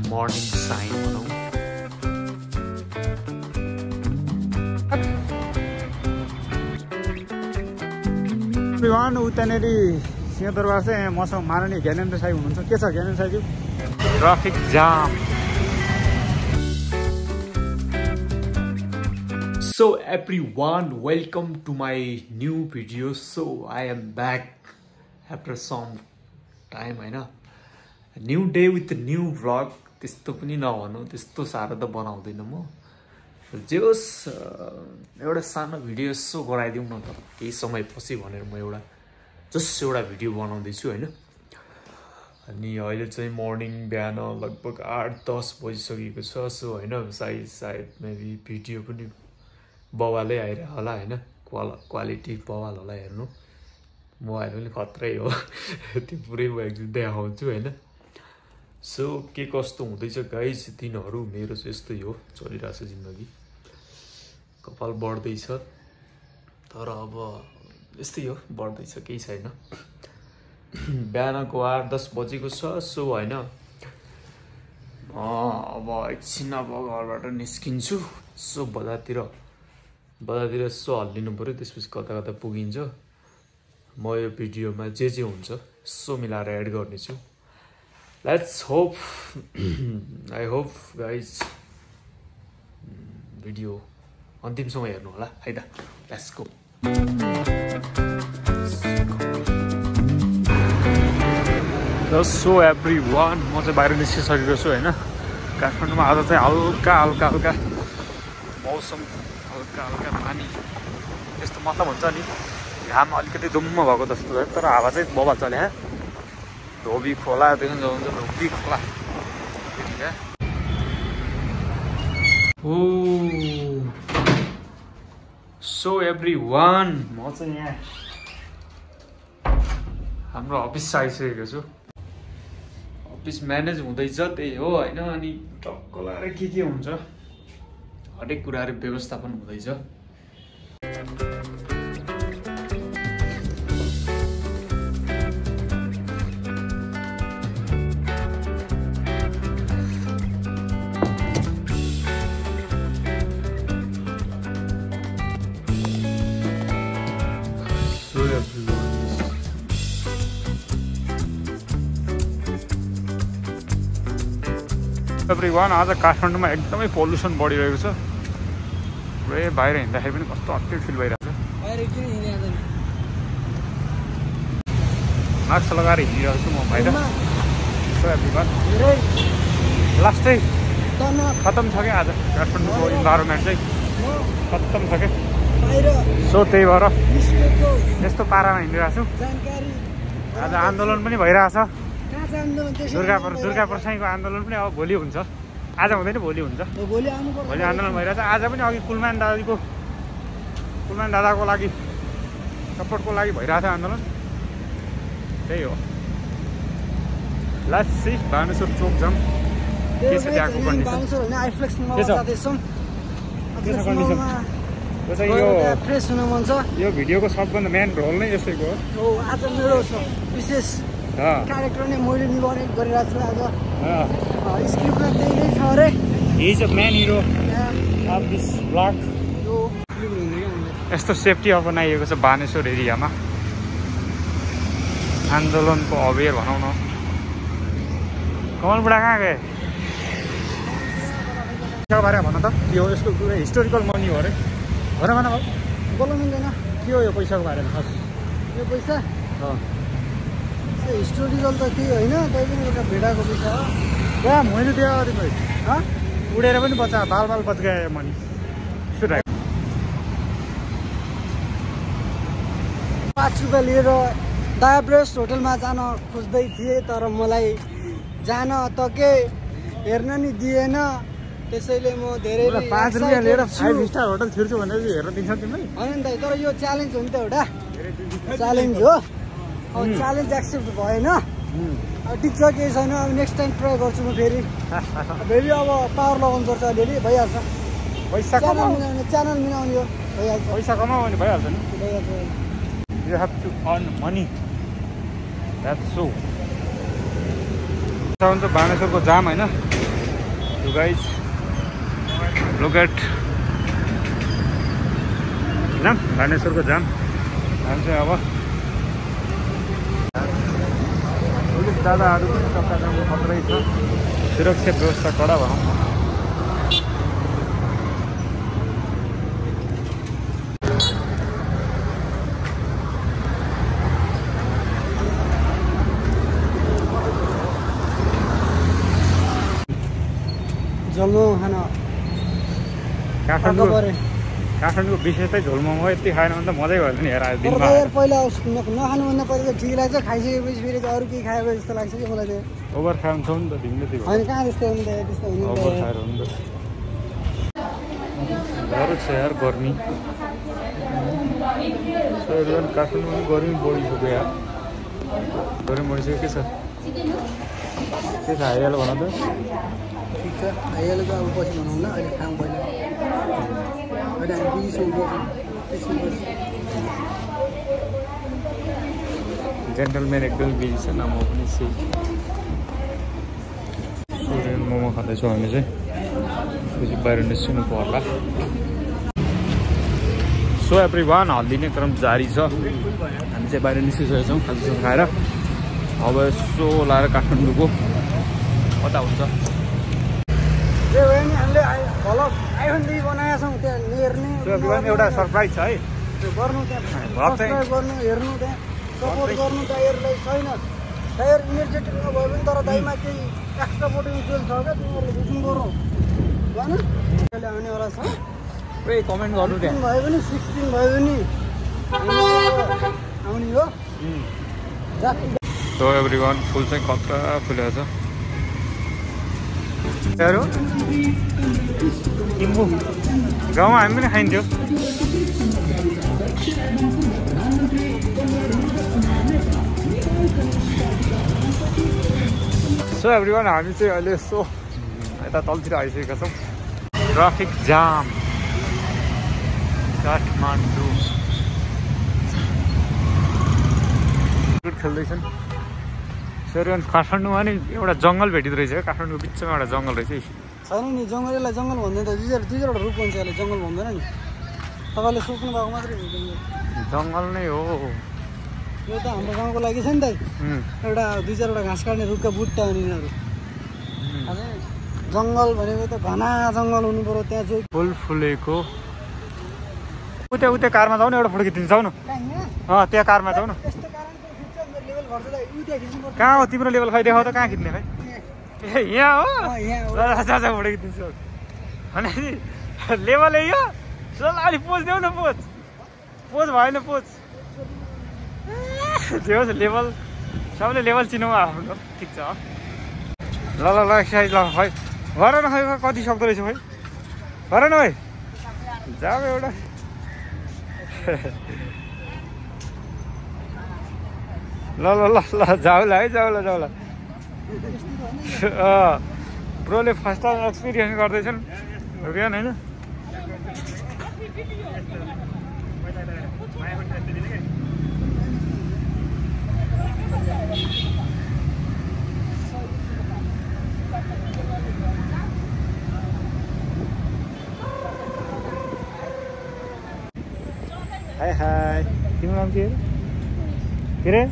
Morning sign भनौँ। विमान उतानेरि सिंहदरबार चाहिँ मसँग माननीय ज्ञानेन्द्र साई हुनुहुन्छ। के छ ज्ञानेन्द्र साईज्यू? Traffic jam. So everyone, welcome to my new video. So I am back after some time, हैन। New day with new vlog. त्यस्तो पनि नभनौँ, त्यस्तो साह्रो त बनाउँदैन म। जे होस् एउटा सानो भिडियो यसो गराइदिउँ न त केही समयपछि भनेर म एउटा एउटा भिडियो बनाउँदैछु हैन। अनि अहिले चाहिँ मर्निङ बिहान लगभग 8-10 बजिसकेको छ। सो हैन सायद मेबी भिडियो पनि बवालै आइरह होला हैन। क्वालिटी बवाल होला हेर्नु। मोबाइल पनि खत्रै हो त्यो पुरै म एकदिन देखाउँछु हैन। सो के कस्तो हुँदैछ गाइस दिनहरू मेरो चाहिँ यस्तै हो, चलिरहेछ जिन्दगी। कपाल बढ्दैछ तर अब यस्तै हो, बढ्दैछ केही छैन। बिहानको 8-10 बजेको छ। सो हैन अब एकछिन अब घरबाट निस्किन्छु। सो बजारतिर यसो हल्लिनु पर्यो, त्यसपछि कता कता पुगिन्छ। म यो भिडियोमा जे हुन्छ यसो मिलाएर एड गर्नेछु। Let's hope I hope guys video अन्तिमसम्म हेर्नु होला है त। Let's go. सो एभ्रीवान, म चाहिँ बाहिर निस्किसकेको छु हैन। काठमाडौँमा आज चाहिँ हल्का मौसम, हल्का पानी यस्तो मतलब हुन्छ नि। घाम अलिकति दुम्म भएको जस्तो छ तर हावा चाहिँ बबा चल्या। धोबी खोला देखिन्छ, धोबी खोला। सो एभ्रीवान, म चाहिँ यहाँ हाम्रो अफिस आइसकेको छु। अफिस म्यानेज हुँदैछ त्यही हो हैन। अनि टक्क लगाएर के हुन्छ हरेक कुराहरू व्यवस्थापन हुँदैछ। एभ्रीवान, आज काठमाडौँमा एकदमै पोल्युसन बढिरहेको छ। पुरै बाहिर हिँड्दाखेरि पनि कस्तो अप्ठ्यारो फिल भइरहेको छ। मास्क लगाएर हिँडिरहेको छु म बाहिर। सो एभ्रीवान, लास्टै खतम छ क्या आज काठमाडौँको इन्भाइरोमेन्ट चाहिँ खतम छ क्या। सो त्यही भएर यस्तो पारामा हिँडिरहेको छु। आज आन्दोलन पनि भइरहेछ। दुर्गा प्रसाईको आन्दोलन पनि अब भोलि हुन्छ। आज हुँदैन, भोलि हुन्छ। भोलि आन्दोलन भइरहेछ। आज पनि अघि कुलमान दादाको लागि सपोर्टको लागि भइरहेछ आन्दोलन। त्यही हो। लास्ट सी बानेश्वर चोक जाम के छ त्यहाँको कन्डिसन? यो भिडियोको सबभन्दा मेन रोल नै यसैको हो। आज मेरो विशेष क्यारेक्टर नै मैले निभाउने गरिरहेको छु। आज स्क्रिप्टमा त्यही नै छ अरे। He is a main hero of this blog. यस्तो सेफ्टी अपनाइएको छ बानेश्वर एरियामा आन्दोलनको अवेर भनौँ न। कमल बुढा कहाँ गए? पैसाको बारेमा भन त के हो? यसको पुरा हिस्टोरिकल मनी हो अरे। भन बोल्नु मिल्दैन। के हो यो पैसाको बारेमा? यो पैसा हिस्टोरिकल त केही होइन, त्यही पनि एउटा भेडाको पैसा हो। कहाँ मैले दिएको तिमीलाई उडेर पनि बच्चा बाल बच गयो मनी। 5 रुपियाँ लिएर दायाब्रेस्ट होटलमा जान खोज्दै थिएँ तर मलाई जान त के हेर्न नि दिएन। त्यसैले म धेरै 5 रुपियाँ लिएर 5 स्टार होटल छिर्छु भनेर हेर्न दिन्छ तिमीलाई? होइन नि त, तर यो च्यालेन्ज हो नि त, एउटा च्यालेन्ज हो। अब च्यालेन्ज एक्सेप्ट भएन, ठिक छ केही छैन। अब नेक्स्ट टाइम ट्राई गर्छु म फेरि अब पावर लगाउनु पर्छ अलिअलि, भइहाल्छ। पैसा च्यानल मिलाउने हो, भइहाल्छ। पैसा कमाऊ भने भइहाल्छ नि। भइहाल्छ। You have to earn money. That's so. बानेश्वरको जाम होइन So guys, look at जाम भानेश्वरको जाम चाहिँ अब पुलिस दादाहरू पनि चक्काजामको खतरै छ सुरक्षा व्यवस्था कडा भनौँ झोलमोमो खान काठमाडौँको विशेषतै झोलमोमो यति खाएन भने त मजै भयो नि हेर दिनमा यार पहिला नखानुभन्दा पहिला त ठिक लाग्छ खाइसकेपछि फेरि अरू केही खायो जस्तो लाग्छ कि मलाई चाहिँ ओभर खायो भने छ नि त ढिङ्गै होइन कहाँ त्यस्तो हुनु त त्यस्तो हुनु ओभर खाएर हुन्छ गाह्रो छ यार गर्मी काठमाडौँमा गर्मी बढिसक्यो यार गर्मी बढिसक्यो के छ हाइहाल्यो भन त ठिक छ आइहाल्यो त अब पछि भनौँ न अहिले खाऊँ पहिला अहिले हामी बिजीसम्म जेन्टलम्यान एकदम बिजी छ न म पनि सेही कोरियन मोमो खाँदैछौँ हामी चाहिँ फेरि बाहिर निस्किनु पर्ला सो एभ्रिवान हल्लिने क्रम जारी छ हामी चाहिँ बाहिर निस्किसकेका छौँ खाजासाजा खाएर अब यसो लाएर काठमाडौँको कता हुन्छ हामीले भलक आइफोन 2 बनाएका छौँ त्यहाँ हेर्ने एउटा सरप्राइज छ है त्यो गर्नु त्यहाँ सब्सक्राइब गर्नु हेर्नु त्यहाँ सपोर्ट गर्नु टायरलाई छैन टायर इनर्जेटिक नभए पनि तर दाइमा केही एक्स्ट्रा पोटेन्सियल छ क्या तिमीहरूले बुझ्नु पर्नु भएन अहिले आउनेवाला छ पुरै कमेन्ट गर्नु त्यहाँ भयो भने 16 भयो भने आउने हो सो एभ्रिवान फुल चाहिँ खतरा फुलेको छ निम्बु गाउँमा हामी पनि खाइन्थ्यो सो एभ्रिवान हामी चाहिँ अहिले यसो यता तलतिर आइसकेका छौँ ट्राफिक जाम काठमाडौँ खेल्दैछन् सर काठमाडौँमा नि एउटा जङ्गल भेटिँदो रहेछ काठमाडौँको बिचमा एउटा जङ्गल रहेछ छैन नि जङ्गललाई जङ्गल भन्दैन त दुईवटा रूप भन्छ यसले जङ्गल भन्दैन नि तपाईँले सोच्नु भएको मात्रै जङ्गल नै हो यो त हाम्रो गाउँको लागि छ नि त एउटा 2-4वटा घाँस काट्ने रुखका बुट्टा अनि यिनीहरू जङ्गल भनेको त घना जङ्गल हुनु पर्यो त्यहाँ जो फुल फुलेको उता कारमा जाउँ न एउटा फोटो खिचिदिन्छ जाउँ न त्यहाँ कारमा जाउँ न कहाँ हो तिम्रो लेभल खै देखाउ त कहाँ खिच्ने खै ए यहाँ हो फोटो खिचिदिन्छु भने लेभल यो अलिक पोज देऊ न पोज भएन पोज त्यो लेभल सबले लेभल चिनाउँ आफ्नो ठिक छ ल एक्सर्साइज ल खै गर न खै कति सक्दो रहेछ खै गर न भाइ जाऊ एउटा ल जाउला है जाउला प्रोले फर्स्ट टाइम एक्सपिरियन्स गर्दैछन् बिहान होइन हाई तिम्रो नाम के अरे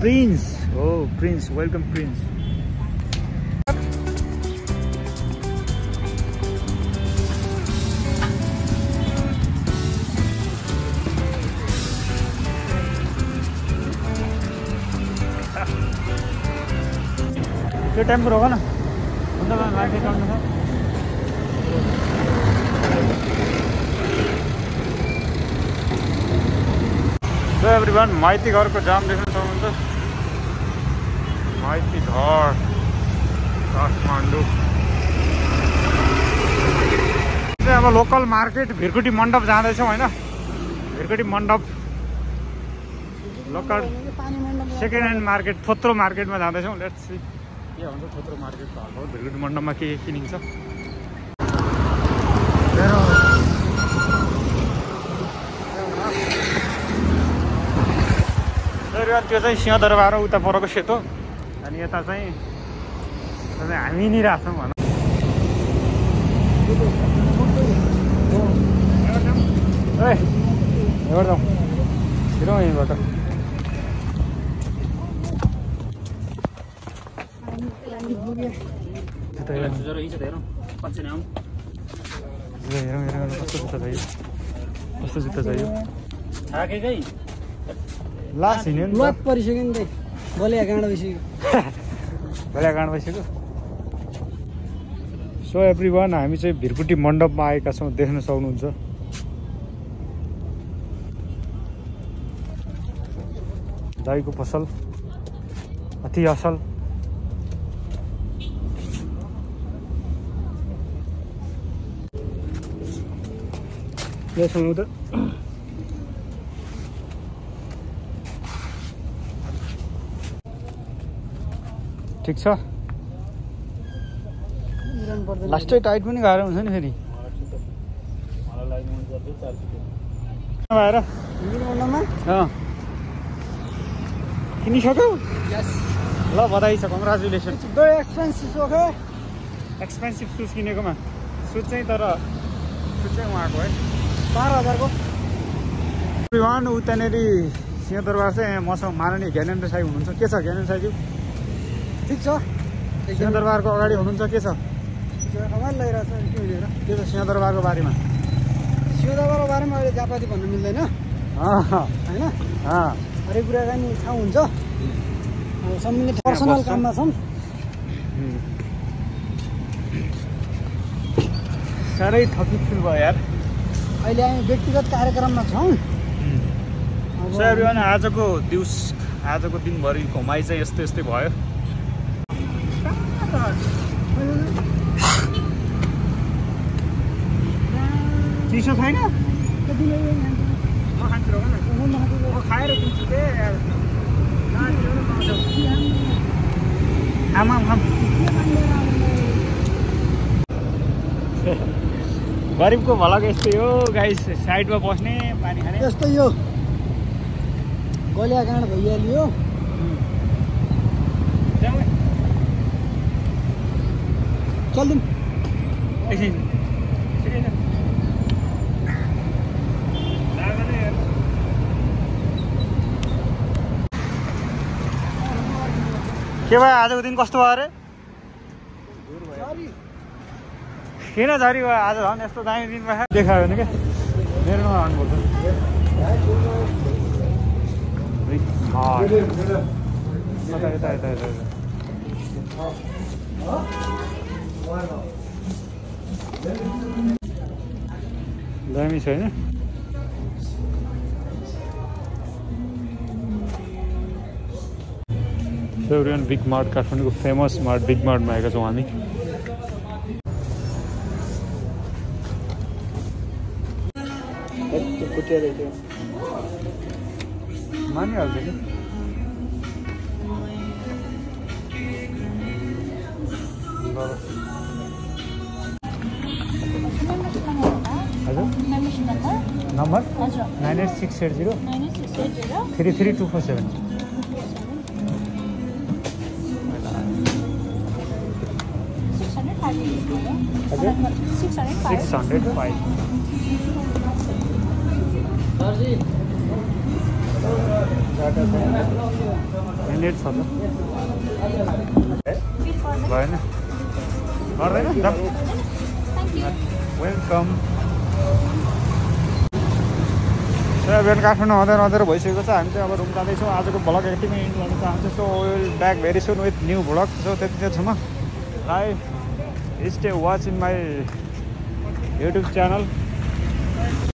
प्रिन्स हो प्रिन्स वेलकम प्रिन्स त्यो टेम्पो रोक न अन्त माथि चढ्नु छ सो एभ्रिवान माइती घरको जाम देख्न सक्नुहुन्छ माइती घर काठमाडौँ अब लोकल मार्केट भिरकुटी मण्डप जाँदैछौँ होइन भिरकुटी मण्डप लोकल सेकेन्ड ह्यान्ड मार्केट थोत्रो मार्केटमा जाँदैछौँ लेट्स सी के भन्छ थोत्रो मार्केटको हाल भिरकुटी मण्डपमा के किनिन्छ त्यो चाहिँ सिंहदरबार उता परको सेतो अनि यता चाहिँ हामी नि राख्छौँ भनौँ एउटा हिँडौँ यहीँबाट कस्तो जुत्ता चाहियो लास्ट हिँड्यो नि लक परिसक्यो नि त गलिया गाँडो भइसक्यो गलिया गाँड भइसक्यो सो एभ्रिवान हामी चाहिँ भिरकुटी मण्डपमा आएका छौँ देख्न सक्नुहुन्छ दाइको पसल अति असल यसमा त ठिक छ लास्टै टाइट पनि गाह्रो हुन्छ नि फेरि भएर किनिसक्यौ ल बधाई छ कङ्ग्रेचुलेसन एक्सपेन्सिभ सुज किनेकोमा सुज चाहिँ तर सुज चाहिँ उहाँको है 12,000 को विवान उ त्यहाँनिर सिंहदरबार चाहिँ मसँग माननीय ज्ञानेन्द्र साई हुनुहुन्छ के छ ज्ञानेन्द्र साईज्यू ठिक छ सिंहदरबारको अगाडि हुनुहुन्छ के छ रमाइलो लागिरहेको छ के छ सिंहदरबारको बारेमा सिंहदरबारको बारेमा अहिले जापाती भन्नु मिल्दैन होइन हरेक कुराका नि थाहा हुन्छ सम्बन्धित पर्सनल काममा छौँ साह्रै थकित फिल भयो यार अहिले हामी व्यक्तिगत कार्यक्रममा छौँ आजको दिनभरि घुमाइ चाहिँ यस्तै यस्तै भयो चिसो छैन खाएर आमा गरिबको भलाको यस्तै हो गाइस साइडमा बस्ने पानी खाने यस्तै यो गलिया गाँड भइहाल्यो चल्दिउँ एकछिन के भयो आजको दिन कस्तो भयो अरे किन झरी भयो आज झन् यस्तो दामी दिन भयो देखायो भने क्या मेरोमा आउनुपर्छ दामी छ होइन एभ्रिवान बिग मार्ट काठमाडौँको फेमस मार्ट बिग मार्टमा आएका छौँ हामी मानिहाल्छ नि हजुर नम्बर 98680 33247 हजुर 605 मिनेट छ त भएन गर्दैन वेलकम बिहान काठमाडौँ हँदै भइसकेको छ हामी चाहिँ अब रुम जाँदैछौँ आजको भ्लग यतिमै इन्ड गर्न चाहन्छु so will back very soon with new vlog so त्यतिसम्म stay watch in my YouTube channel